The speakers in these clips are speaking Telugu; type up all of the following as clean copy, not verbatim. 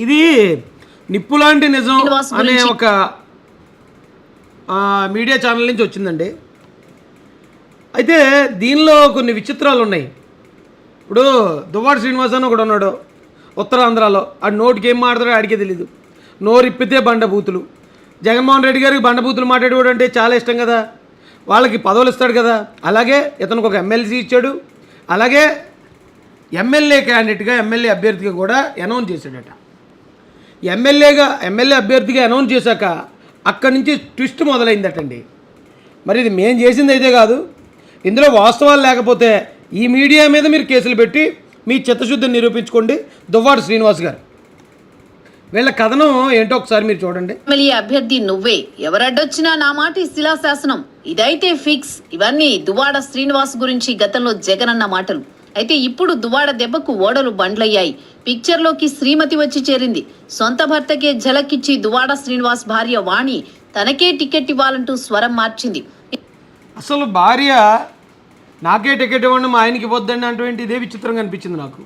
ఇది నిప్పులాంటి నిజం అనే ఒక మీడియా ఛానల్ నుంచి వచ్చిందండి. అయితే దీనిలో కొన్ని విచిత్రాలు ఉన్నాయి. ఇప్పుడు దువ్వాడ శ్రీనివాస్ అని ఒకడు ఉన్నాడు ఉత్తరాంధ్రలో. ఆ నోటికి ఏం మాట్లాడతాడో ఆడికే తెలీదు. నోరిప్పితే బండబూతులు. జగన్మోహన్ రెడ్డి గారికి బండబూతులు మాట్లాడేవాడు అంటే చాలా ఇష్టం కదా, వాళ్ళకి పదవులు ఇస్తాడు కదా. అలాగే ఇతనికి ఒక ఎమ్మెల్సీ ఇచ్చాడు. అలాగే ఎమ్మెల్యే క్యాండిడేట్గా ఎమ్మెల్యే అభ్యర్థిగా కూడా అనౌన్స్ చేశాడట. ఎమ్మెల్యే అభ్యర్థిగా అనౌన్స్ చేశాక అక్కడి నుంచి ట్విస్ట్ మొదలైందటండి. మరి ఇది మేము చేసింది అయితే కాదు, ఇందులో వాస్తవాలు లేకపోతే ఈ మీడియా మీద మీరు కేసులు పెట్టి మీ చిత్తశుద్ధిని నిరూపించుకోండి. దువ్వాడ శ్రీనివాస్ గారు వీళ్ళ కథనం ఏంటో ఒకసారి మీరు చూడండి. ఎమ్మెల్యే అభ్యర్థి నువ్వే, ఎవరడ్డొచ్చినా నా మాట శిలాశాసనం, ఇదైతే ఫిక్స్. ఇవన్నీ దువ్వాడ శ్రీనివాస్ గురించి గతంలో జగన్ అన్న మాటలు. అయితే ఇప్పుడు దువ్వాడ దెబ్బకు ఓడలు బండ్లయ్యాయి. పిక్చర్లోకి శ్రీమతి వచ్చి చేరింది. సొంత భర్తకే ఝలకిచ్చి దువ్వాడ శ్రీనివాస్ భార్య వాణి తనకే టికెట్ ఇవ్వాలంటూ స్వరం మార్చింది. అసలు భార్య నాకే టికెట్ ఇవ్వండి మా ఆయనకి ఇవ్వద్దండి అంటే ఇదే విచిత్రంగా అనిపించింది నాకు.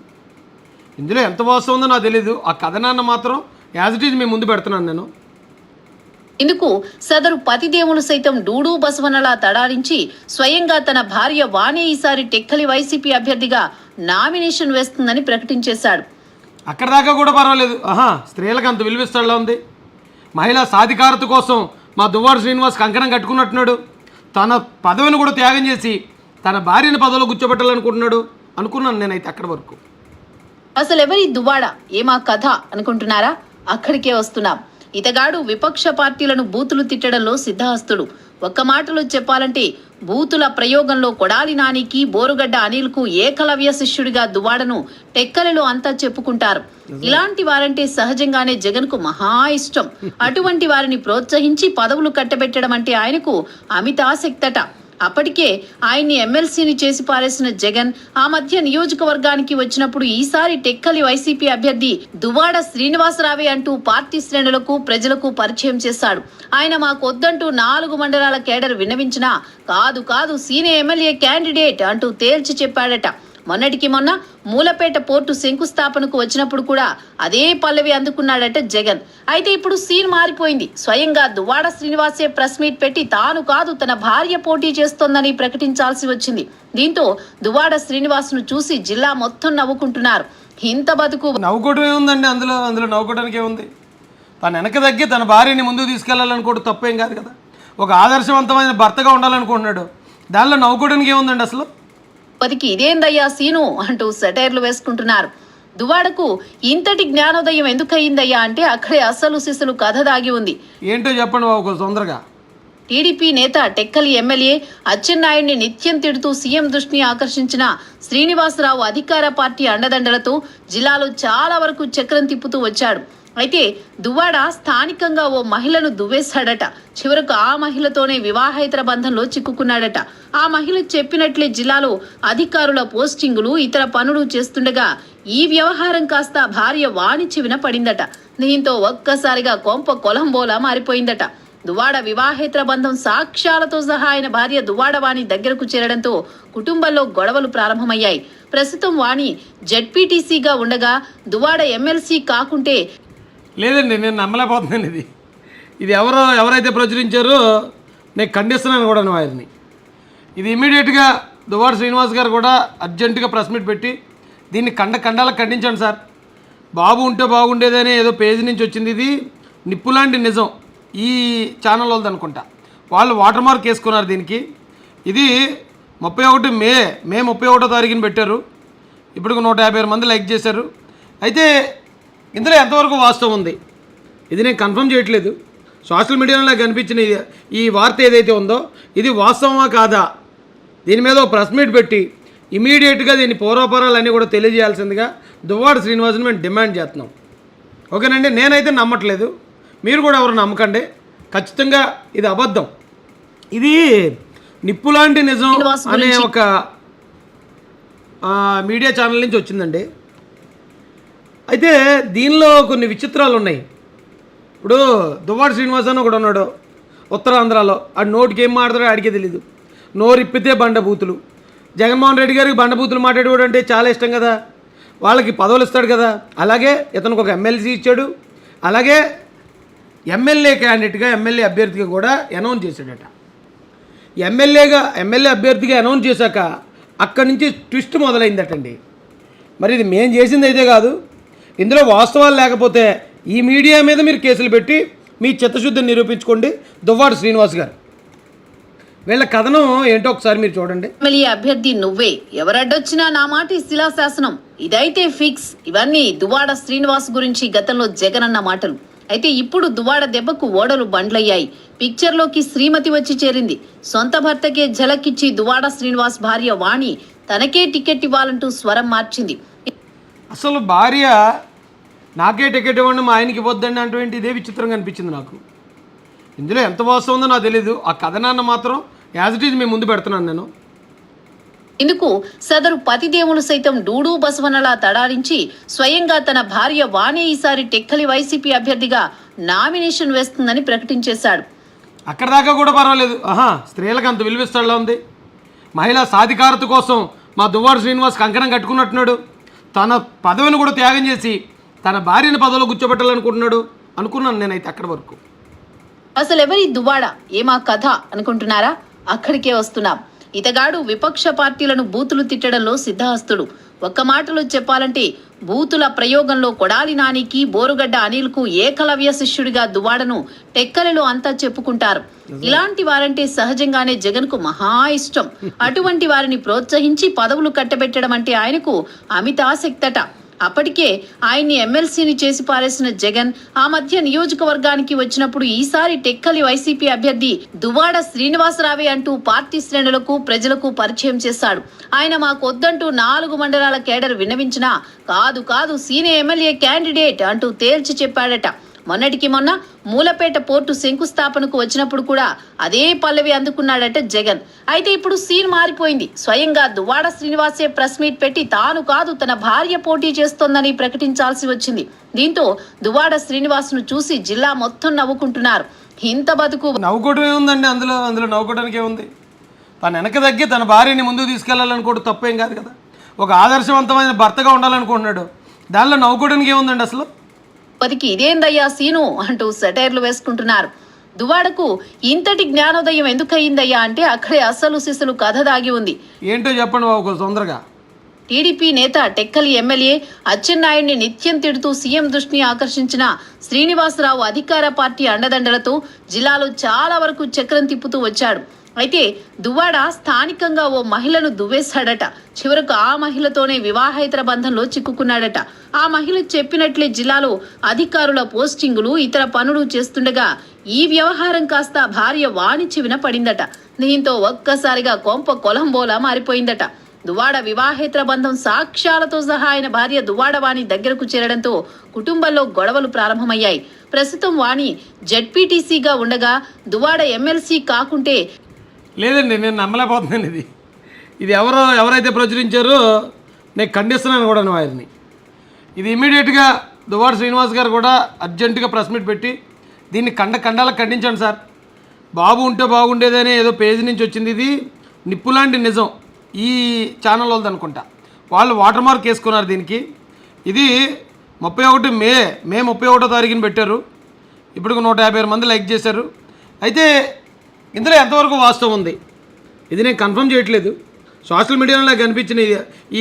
ఇందులో ఎంత వాస్తవం ఉందో నాకు తెలీదు. ఆ కథనాన్ని మాత్రం యాజ్ ఇట్ ఈజ్ మేము ముందు పెడుతున్నాను నేను. ఇందుకు సదరు పతిదేవులు సైతం డూడూ బసవనలా తడారించి స్వయంగా తన భార్య వాణి ఈసారి టెక్కలి వైసీపీ అభ్యర్థిగా నామినేషన్ వేస్తుందని ప్రకటించేశాడు. అక్కడ దాకా కూడా పర్వాలేదు. స్త్రీలకు అంత విలువిస్తాడులా ఉంది. మహిళా సాధికారత కోసం మా దువ్వాడ శ్రీనివాస్ కంకణం కట్టుకున్నట్టున్నాడు. తన పదవిని కూడా త్యాగం చేసి తన భార్యని పదవిలో కూర్చోబెట్టాలనుకుంటున్నాడు అనుకున్నాను నేనైతే అక్కడి వరకు. అసలు ఎవరి దువ్వాడ, ఏమా కథ అనుకుంటున్నారా? అక్కడికే వస్తున్నాం. ఇతగాడు విపక్ష పార్టీలను బూతులు తిట్టడంలో సిద్ధహస్తుడు. ఒక్క మాటలో చెప్పాలంటే బూతుల ప్రయోగంలో కొడాలి నానికి, బోరుగడ్డ అనిల్కు ఏకలవ్య శిష్యుడిగా దువ్వాడను టెక్కలలో అంతా చెప్పుకుంటారు. ఇలాంటి వారంటే సహజంగానే జగన్కు మహా ఇష్టం. అటువంటి వారిని ప్రోత్సహించి పదవులు కట్టబెట్టడం అంటే ఆయనకు అమిత ఆసక్తట. అప్పటికే ఆయన్ని ఎమ్మెల్సీని చేసి పారేసిన జగన్ ఆ మధ్య నియోజకవర్గానికి వచ్చినప్పుడు ఈసారి టెక్కలి వైసీపీ అభ్యర్థి దువ్వాడ శ్రీనివాసరావే అంటూ పార్టీ శ్రేణులకు, ప్రజలకు పరిచయం చేశాడు. ఆయన మాకొద్దంటూ 4 మండలాల కేడర్ విన్నవించినా కాదు సీనియర్ ఎమ్మెల్యే క్యాండిడేట్ అంటూ తేల్చి చెప్పాడట. మొన్నటికి మొన్న మూలపేట పోర్టు శంకుస్థాపనకు వచ్చినప్పుడు కూడా అదే పల్లవి అందుకున్నాడట జగన్. అయితే ఇప్పుడు సీన్ మారిపోయింది. స్వయంగా దువ్వాడ శ్రీనివాసే ప్రెస్ మీట్ పెట్టి తాను కాదు తన భార్య పోటీ చేస్తోందని ప్రకటించాల్సి వచ్చింది. దీంతో దువ్వాడ శ్రీనివాస్ ను చూసి జిల్లా మొత్తం నవ్వుకుంటున్నారు. ఇంత బతుకు నవ్వుకోవడం ఏముందండి, అందులో నవ్వుకోవడానికి ఏముంది? తను వెనక తగ్గి తన భార్యని ముందుకు తీసుకెళ్లాలనుకోవడం తప్పేం కాదు కదా. ఒక ఆదర్శవంతమైన భర్తగా ఉండాలనుకుంటున్నాడు, దానిలో నవ్వుకోవడానికి ఏముందండి అసలు? పదికి ఇదేందయ్యా సీను అంటూ సెటైర్లు వేసుకుంటున్నారు. దువ్వాడకు ఇంతటి జ్ఞానోదయం ఎందుకయ్యిందయ్యా అంటే అక్కడే అసలు సిసలు కథ దాగి ఉంది. ఏంటో చెప్పండి బాబు తొందరగా. టీడీపీ నేత టెక్కలి ఎమ్మెల్యే అచ్చెన్నాయుడిని నిత్యం తిడుతూ సీఎం దృష్టిని ఆకర్షించిన శ్రీనివాసరావు అధికార పార్టీ అండదండలతో జిల్లాలో చాలా వరకు చక్రం తిప్పుతూ వచ్చాడు. అయితే దువ్వాడ స్థానికంగా ఓ మహిళను దువ్వేశాడట. చివరకు ఆ మహిళతోనే వివాహేతర బంధంలో చిక్కుకున్నాడట. ఆ మహిళ చెప్పినట్లే జిల్లాలో అధికారుల పోస్టింగులు, ఇతర పనులు చేస్తుండగా ఈ వ్యవహారం కాస్త భార్య వాణి చెవిన పడిందట. దీంతో ఒక్కసారిగా కొంప కొలంబోలా మారిపోయిందట. దువ్వాడ వివాహేతర బంధం సాక్ష్యాలతో సహా ఆయన భార్య దువ్వాడ వాణి దగ్గరకు చేరడంతో కుటుంబంలో గొడవలు ప్రారంభమయ్యాయి. ప్రస్తుతం వాణి జెడ్పీటీసీగా ఉండగా దువ్వాడ ఎమ్మెల్సీ కాకుంటే లేదండి, నేను నమ్మలేకపోతున్నాను. ఇది ఎవరైతే ప్రచురించారో నేను ఖండిస్తున్నాను కూడా వారిని. ఇది ఇమీడియట్గా దువ్వాడ శ్రీనివాస్ గారు కూడా అర్జెంటుగా ప్రెస్ మీట్ పెట్టి దీన్ని ఖండాలకు ఖండించండి సార్. బాబు ఉంటే బాగుండేదని ఏదో పేజీ నుంచి వచ్చింది. ఇది నిప్పులాంటి నిజం ఈ ఛానల్ వాళ్ళది అనుకుంటా. వాళ్ళు వాటర్ మార్క్ వేసుకున్నారు దీనికి. ఇది 31 మే 31వ తారీఖున పెట్టారు. ఇప్పుడు 156 మంది లైక్ చేశారు. అయితే ఇందులో ఎంతవరకు వాస్తవం ఉంది ఇది నేను కన్ఫర్మ్ చేయట్లేదు. సోషల్ మీడియాలో నాకు కనిపించిన ఈ వార్త ఏదైతే ఉందో ఇది వాస్తవమా కాదా, దీని మీద ప్రెస్ మీట్ పెట్టి ఇమీడియట్గా దీని పూర్వపరాలన్నీ కూడా తెలియజేయాల్సిందిగా దువ్వాడ శ్రీనివాస్ని మేము డిమాండ్ చేస్తున్నాం. ఓకేనండి, నేనైతే నమ్మట్లేదు, మీరు కూడా ఎవరు నమ్మకండి. ఖచ్చితంగా ఇది అబద్ధం. ఇది నిప్పులాంటి నిజం అనే ఒక మీడియా ఛానల్ నుంచి వచ్చిందండి. అయితే దీనిలో కొన్ని విచిత్రాలు ఉన్నాయి. ఇప్పుడు దువ్వాడ శ్రీనివాస్ అని ఒకడు ఉన్నాడు ఉత్తరాంధ్రలో. ఆ నోటికి ఏం మాట్లాడతాడో ఆడికే తెలీదు. నోరిప్పితే బండబూతులు. జగన్మోహన్ రెడ్డి గారికి బండబూతులు మాట్లాడేవాడు అంటే చాలా ఇష్టం కదా, వాళ్ళకి పదవులు ఇస్తాడు కదా, అలాగే ఇతనికి ఒక ఎమ్మెల్సీ ఇచ్చాడు, అలాగే ఎమ్మెల్యే క్యాండిడేట్గా ఎమ్మెల్యే అభ్యర్థిగా కూడా అనౌన్స్ చేశాడట. ఎమ్మెల్యే అభ్యర్థిగా అనౌన్స్ చేశాక అక్కడి నుంచి ట్విస్ట్ మొదలైందటండి. మరి ఇది మేము చేసింది అయితే కాదు, ఇందులో వాస్తవాలు లేకపోతే ఈ మీడియా మీద మీరు కేసులు పెట్టి మీ చిత్తశుద్ధిని నిరూపించుకోండి. దువ్వాడ శ్రీనివాస్ గారు వీళ్ళ కథనం ఏంటో ఒకసారి మీరు చూడండి. ఎమ్మెల్యే అభ్యర్థి నువ్వే, ఎవరడ్డొచ్చినా నా మాట శిలాశాసనం, ఇదైతే ఫిక్స్. ఇవన్నీ దువ్వాడ శ్రీనివాస్ గురించి గతంలో జగన్ అన్న మాటలు. అయితే ఇప్పుడు దువ్వాడ దెబ్బకు ఓడలు బండ్లయ్యాయి. పిక్చర్లోకి శ్రీమతి వచ్చి చేరింది. సొంత భర్తకే ఝలకిచ్చి దువ్వాడ శ్రీనివాస్ భార్య వాణి తనకే టికెట్ ఇవ్వాలంటూ స్వరం మార్చింది. అసలు భార్య నాకే టికెట్ ఇవ్వండి మా ఆయనకి ఇవ్వద్దండి అంటే ఇదే విచిత్రంగా అనిపించింది నాకు. ఇందులో ఎంత వాస్తవం ఉందో నాకు తెలీదు. ఆ కథనాన్ని మాత్రం యాజ్ ఇట్ ఈజ్ మేము ముందు పెడుతున్నాను నేను. ఇందుకు సదరు పతిదేవులు సైతం డూడూ బసవనలా తడారించి స్వయంగా తన భార్య వాణి ఈసారి టెక్కలి వైసీపీ అభ్యర్థిగా నామినేషన్ వేస్తుందని ప్రకటించేశాడు. అక్కడ దాకా కూడా పర్వాలేదు. స్త్రీలకు అంత విలువిస్తాడులా ఉంది. మహిళా సాధికారత కోసం మా దువ్వాడ శ్రీనివాస్ కంకణం కట్టుకున్నట్టున్నాడు. తన పదవిని కూడా త్యాగం చేసి తన భార్యని పదవిలో కూర్చోబెట్టాలనుకుంటున్నాడు అనుకున్నాను నేనైతే అక్కడి వరకు. అసలు ఎవరి దువ్వాడ, ఏమా కథ అనుకుంటున్నారా? అక్కడికే వస్తున్నాం. ఇతగాడు విపక్ష పార్టీలను బూతులు తిట్టడంలో సిద్ధహస్తుడు. ఒక్క మాటలో చెప్పాలంటే బూతుల ప్రయోగంలో కొడాలి నానికి, బోరుగడ్డ అనిల్కు ఏకలవ్య శిష్యుడిగా దువ్వాడను టెక్కలిలో అంతా చెప్పుకుంటారు. ఇలాంటి వారంటే సహజంగానే జగన్కు మహా ఇష్టం. అటువంటి వారిని ప్రోత్సహించి పదవులు కట్టబెట్టడం అంటే ఆయనకు అమిత ఆసక్తట. అప్పటికే ఆయన్ని ఎమ్మెల్సీని చేసి పారేసిన జగన్ ఆ మధ్య నియోజకవర్గానికి వచ్చినప్పుడు ఈసారి టెక్కలి వైసీపీ అభ్యర్థి దువ్వాడ శ్రీనివాసరావే అంటూ పార్టీ శ్రేణులకు, ప్రజలకు పరిచయం చేశాడు. ఆయన మాకొద్దంటూ 4 మండలాల కేడర్ విన్నవించినా కాదు సీనియర్ ఎమ్మెల్యే క్యాండిడేట్ అంటూ తేల్చి చెప్పాడట. మొన్నటికి మొన్న మూలపేట పోర్టు శంకుస్థాపనకు వచ్చినప్పుడు కూడా అదే పల్లవి అందుకున్నాడట జగన్. అయితే ఇప్పుడు సీన్ మారిపోయింది. స్వయంగా దువ్వాడ శ్రీనివాసే ప్రెస్ మీట్ పెట్టి తాను కాదు తన భార్య పోటీ చేస్తోందని ప్రకటించాల్సి వచ్చింది. దీంతో దువ్వాడ శ్రీనివాస్ను చూసి జిల్లా మొత్తం నవ్వుకుంటున్నారు. ఇంత బతుకు నవ్వుకోవడం ఏముందండి, అందులో నవ్వుకోవడానికి ఏముంది? తను వెనక తగ్గి తన భార్యని ముందుకు తీసుకెళ్లాలనుకోవడం తప్పేం కాదు కదా. ఒక ఆదర్శవంతమైన భర్తగా ఉండాలనుకుంటున్నాడు, దానిలో నవ్వుకోవడానికి ఏముందండి అసలు? పదికి ఇదేందయ్యా సీను అంటూ సెటైర్లు వేసుకుంటున్నారు. దువ్వాడకు ఇంతటి జ్ఞానోదయం ఎందుకయ్యిందయ్యా అంటే అక్కడే అసలు సిసలు కథ దాగి ఉంది. ఏంటో చెప్పండి బాబు తొందరగా. టీడీపీ నేత టెక్కలి ఎమ్మెల్యే అచ్చెన్నాయుడిని నిత్యం తిడుతూ సీఎం దృష్టిని ఆకర్షించిన శ్రీనివాసరావు అధికార పార్టీ అండదండలతో జిల్లాలో చాలా వరకు చక్రం తిప్పుతూ వచ్చాడు. అయితే దువ్వాడ స్థానికంగా ఓ మహిళను దువ్వేశాడట. చివరకు ఆ మహిళతోనే వివాహేతర బంధంలో చిక్కుకున్నాడట. ఆ మహిళ చెప్పినట్లే జిల్లాలో అధికారుల పోస్టింగులు, ఇతర పనులు చేస్తుండగా ఈ వ్యవహారం కాస్త భార్య వాణి చెవిన పడిందట. దీంతో ఒక్కసారిగా కొంప కొలంబోలా మారిపోయిందట. దువ్వాడ వివాహేతర బంధం సాక్ష్యాలతో సహా ఆయన భార్య దువ్వాడ వాణి దగ్గరకు చేరడంతో కుటుంబంలో గొడవలు ప్రారంభమయ్యాయి. ప్రస్తుతం వాణి జెడ్పీటీసీగా ఉండగా దువ్వాడ ఎమ్మెల్సీ కాకుంటే లేదండి, నేను నమ్మలేకపోతున్నాను. ఇది ఎవరైతే ప్రచురించారో నేను ఖండిస్తున్నాను కూడా వారిని. ఇది ఇమీడియట్గా దువ్వాడ శ్రీనివాస్ గారు కూడా అర్జెంటుగా ప్రెస్ మీట్ పెట్టి దీన్ని ఖండాలకు ఖండించండి సార్. బాబు ఉంటే బాగుండేదని ఏదో పేజీ నుంచి వచ్చింది. ఇది నిప్పులాంటి నిజం. ఈ ఛానల్ వాళ్ళది అనుకుంటా, వాళ్ళు వాటర్ మార్క్ వేసుకున్నారు దీనికి. ఇది 31 మే 31వ తారీఖున పెట్టారు. ఇప్పుడు 156 మంది లైక్ చేశారు. అయితే ఇందులో ఎంతవరకు వాస్తవం ఉంది ఇది నేను కన్ఫర్మ్ చేయట్లేదు. సోషల్ మీడియాలో నాకు కనిపించిన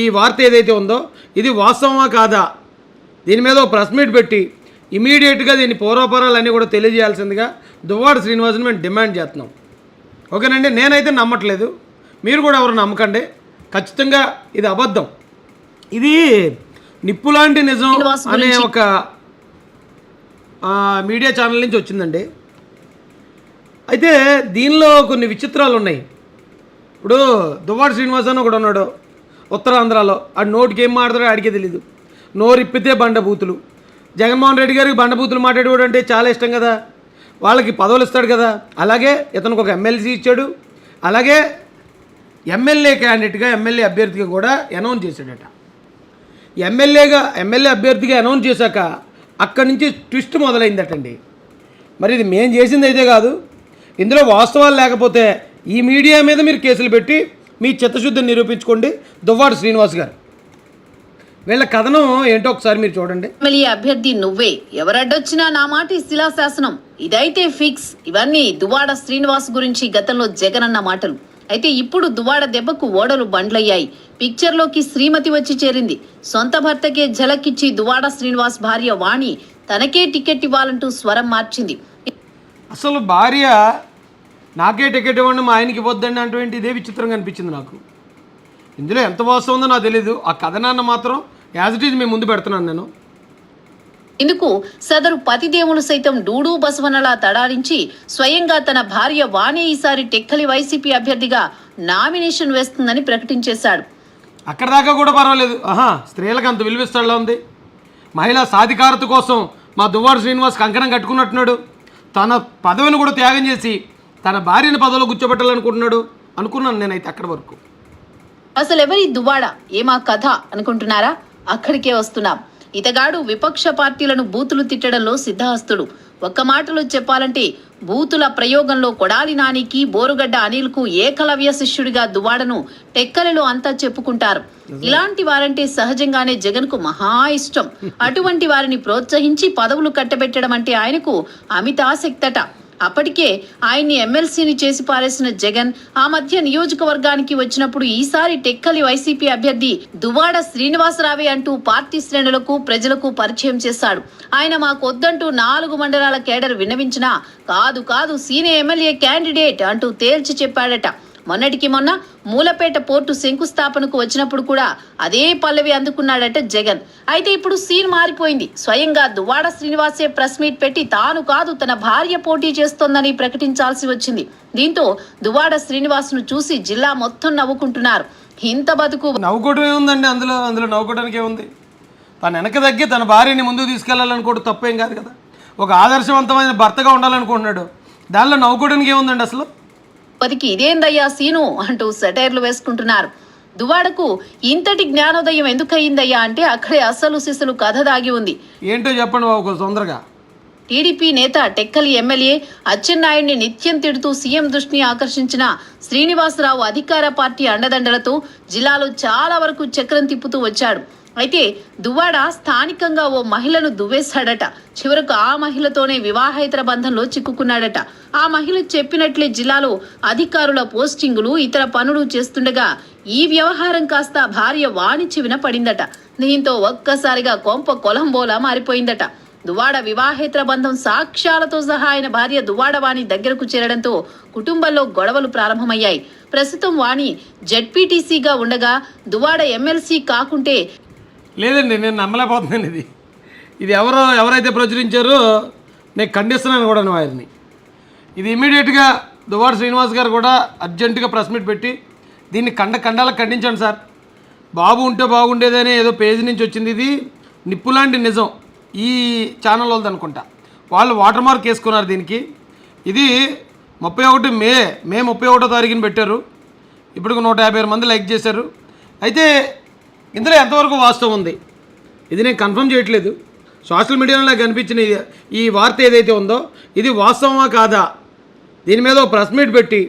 ఈ వార్త ఏదైతే ఉందో ఇది వాస్తవమా కాదా, దీని మీద ప్రెస్ మీట్ పెట్టి ఇమీడియట్గా దీని పూర్వపరాలన్నీ కూడా తెలియజేయాల్సిందిగా దువ్వాడ శ్రీనివాస్ని మేము డిమాండ్ చేస్తున్నాం. ఓకేనండి, నేనైతే నమ్మట్లేదు, మీరు కూడా ఎవరు నమ్మకండి. ఖచ్చితంగా ఇది అబద్ధం. ఇది నిప్పులాంటి నిజం అనే ఒక మీడియా ఛానల్ నుంచి వచ్చిందండి. అయితే దీనిలో కొన్ని విచిత్రాలు ఉన్నాయి. ఇప్పుడు దువ్వాడ శ్రీనివాస్ అని ఒకడు ఉన్నాడు ఉత్తరాంధ్రలో. ఆ నోటికి ఏం మాట్లాడతాడో ఆడికే తెలీదు. నోరిప్పితే బండబూతులు. జగన్మోహన్ రెడ్డి గారికి బండబూతులు మాట్లాడేవాడు అంటే చాలా ఇష్టం కదా, వాళ్ళకి పదవులు ఇస్తాడు కదా. అలాగే ఇతనికి ఒక ఎమ్మెల్సీ ఇచ్చాడు, అలాగే ఎమ్మెల్యే క్యాండిడేట్గా ఎమ్మెల్యే అభ్యర్థిగా కూడా అనౌన్స్ చేశాడట. ఎమ్మెల్యే అభ్యర్థిగా అనౌన్స్ చేశాక అక్కడి నుంచి ట్విస్ట్ మొదలైందటండి. మరి ఇది మేము చేసింది అయితే కాదు, ఇందులో వాస్తవాలు లేకపోతే ఈ మీడియా మీద మీరు కేసులు పెట్టి మీ చిత్తశుద్ధిని నిరూపించుకోండి. దువ్వాడ శ్రీనివాస్ గారు వీళ్ళ కథనం ఏంటో ఒకసారి మీరు చూడండి. ఎమ్మెల్యే అభ్యర్థి నువ్వే, ఎవరడ్డొచ్చినా నా మాటి శిలాశాసనం, ఇదైతే ఫిక్స్. ఇవన్నీ దువ్వాడ శ్రీనివాస్ గురించి గతంలో జగన్ అన్న మాటలు. అయితే ఇప్పుడు దువ్వాడ దెబ్బకు ఓడలు బండ్లయ్యాయి. పిక్చర్లోకి శ్రీమతి వచ్చి చేరింది. సొంత భర్తకే ఝలకిచ్చి దువ్వాడ శ్రీనివాస్ భార్య వాణి తనకే టికెట్ ఇవ్వాలంటూ స్వరం మార్చింది. అసలు భార్య నాకే టికెట్ ఇవ్వండి మా ఆయనకి ఇవ్వద్దండి అంటే ఇదే విచిత్రంగా అనిపించింది నాకు. ఇందులో ఎంత వాస్తవం ఉందో నాకు తెలీదు. ఆ కథనాన్ని మాత్రం యాజ్ ఇట్ ఈజ్ మేము ముందు పెడుతున్నాను నేను. ఇందుకు సదరు పతిదేవులు సైతం డూడూ బసవనలా తడారించి స్వయంగా తన భార్య వాణి ఈసారి టెక్కలి వైసీపీ అభ్యర్థిగా నామినేషన్ వేస్తుందని ప్రకటించేశాడు. అక్కడ దాకా కూడా పర్వాలేదు. స్త్రీలకు అంత విలువిస్తాడులా ఉంది. మహిళా సాధికారత కోసం మా దువ్వాడ శ్రీనివాస్ కంకణం కట్టుకున్నట్టున్నాడు. తన పదవిని కూడా త్యాగం చేసి తన భార్యని పదవిలో కూర్చోబెట్టాలనుకుంటున్నాడు అనుకున్నాను నేనైతే అక్కడి వరకు. అసలు ఎవరి దువ్వాడ, ఏమా కథ అనుకుంటున్నారా? అక్కడికే వస్తున్నాం. ఇతగాడు విపక్ష పార్టీలను బూతులు తిట్టడంలో సిద్ధహస్తుడు. ఒక్క మాటలో చెప్పాలంటే బూతుల ప్రయోగంలో కొడాలి నానికి, బోరుగడ్డ అనిల్కు ఏకలవ్య శిష్యుడిగా దువ్వాడను టెక్కలిలో అంతా చెప్పుకుంటారు. ఇలాంటి వారంటే సహజంగానే జగన్కు మహా ఇష్టం. అటువంటి వారిని ప్రోత్సహించి పదవులు కట్టబెట్టడం అంటే ఆయనకు అమిత ఆసక్తట. అప్పటికే ఆయన్ని ఎమ్మెల్సీని చేసి పారేసిన జగన్ ఆ మధ్య నియోజకవర్గానికి వచ్చినప్పుడు ఈసారి టెక్కలి వైసీపీ అభ్యర్థి దువ్వాడ శ్రీనివాసరావే అంటూ పార్టీ శ్రేణులకు, ప్రజలకు పరిచయం చేశాడు. ఆయన మాకొద్దంటూ 4 మండలాల కేడర్ విన్నవించినా కాదు సీనియర్ ఎమ్మెల్యే క్యాండిడేట్ అంటూ తేల్చి చెప్పాడట. మొన్నటికి మొన్న మూలపేట పోర్టు శంకుస్థాపనకు వచ్చినప్పుడు కూడా అదే పల్లవి అందుకున్నాడట జగన్. అయితే ఇప్పుడు సీన్ మారిపోయింది. స్వయంగా దువ్వాడ శ్రీనివాసే ప్రెస్ మీట్ పెట్టి తాను కాదు తన భార్య పోటీ చేస్తోందని ప్రకటించాల్సి వచ్చింది. దీంతో దువ్వాడ శ్రీనివాస్ను చూసి జిల్లా మొత్తం నవ్వుకుంటున్నారు. ఇంత బతుకు నవ్వుకోవడం ఏముందండి? అందులో నవ్వుకోవడానికి ఏముంది? తను వెనక తగ్గి తన భార్యని ముందుకు తీసుకెళ్లాలనుకోవడం తప్పేం కాదు కదా. ఒక ఆదర్శవంతమైన భర్తగా ఉండాలనుకుంటున్నాడు. దానిలో నవ్వుకోవడానికి ఏముందండి అసలు? పదికి ఇదేందయ్యా సీను అంటూ సెటైర్లు వేసుకుంటున్నారు. దువ్వాడకు ఇంతటి జ్ఞానోదయం ఎందుకయ్యిందయ్యా అంటే అక్కడే అసలు సిసలు కథ దాగి ఉంది. ఏంటో చెప్పండి బాబు తొందరగా. టీడీపీ నేత టెక్కలి ఎమ్మెల్యే అచ్చెన్నాయుడిని నిత్యం తిడుతూ సీఎం దృష్టిని ఆకర్షించిన శ్రీనివాసరావు అధికార పార్టీ అండదండలతో జిల్లాలో చాలా వరకు చక్రం తిప్పుతూ వచ్చాడు. అయితే దువ్వాడ స్థానికంగా ఓ మహిళను దువ్వేశాడట. చివరకు ఆ మహిళతోనే వివాహేతర బంధంలో చిక్కుకున్నాడట. ఆ మహిళ చెప్పినట్లే జిల్లాలో అధికారుల పోస్టింగులు, ఇతర పనులు చేస్తుండగా ఈ వ్యవహారం కాస్త భార్య వాణి చెవిన పడిందట. దీంతో ఒక్కసారిగా కొంప కొలంబోలా మారిపోయిందట. దువ్వాడ వివాహేతర బంధం సాక్ష్యాలతో సహా ఆయన భార్య దువ్వాడ వాణి దగ్గరకు చేరడంతో కుటుంబంలో గొడవలు ప్రారంభమయ్యాయి. ప్రస్తుతం వాణి జెడ్పీటీసీగా ఉండగా దువ్వాడ ఎమ్మెల్సీ కాకుంటే లేదండి, నేను నమ్మలేకపోతున్నాను. ఇది ఎవరైతే ప్రచురించారో నేను ఖండిస్తున్నాను కూడా వారిని. ఇది ఇమీడియట్గా దువ్వాడ శ్రీనివాస్ గారు కూడా అర్జెంటుగా ప్రెస్ మీట్ పెట్టి దీన్ని ఖండాలకు ఖండించండి సార్. బాబు ఉంటే బాగుండేదని ఏదో పేజీ నుంచి వచ్చింది. ఇది నిప్పులాంటి నిజం. ఈ ఛానల్ వాళ్ళది అనుకుంటా. వాళ్ళు వాటర్ మార్క్ వేసుకున్నారు దీనికి. ఇది 31 మే 31వ తారీఖున పెట్టారు. ఇప్పుడు 156 మంది లైక్ చేశారు. అయితే ఇందులో ఎంతవరకు వాస్తవం ఉంది ఇది నేను కన్ఫర్మ్ చేయట్లేదు. సోషల్ మీడియాలో నాకు కనిపించిన ఈ వార్త ఏదైతే ఉందో ఇది వాస్తవమా కాదా, దీని మీద ప్రెస్ మీట్ పెట్టి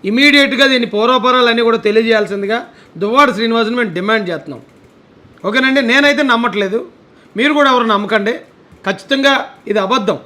ఇమీడియట్గా దీని పూర్వపరాలన్నీ కూడా తెలియజేయాల్సిందిగా దువ్వాడ శ్రీనివాస్ని మేము డిమాండ్ చేస్తున్నాం. ఓకేనండి, నేనైతే నమ్మట్లేదు, మీరు కూడా ఎవరు నమ్మకండి. ఖచ్చితంగా ఇది అబద్ధం.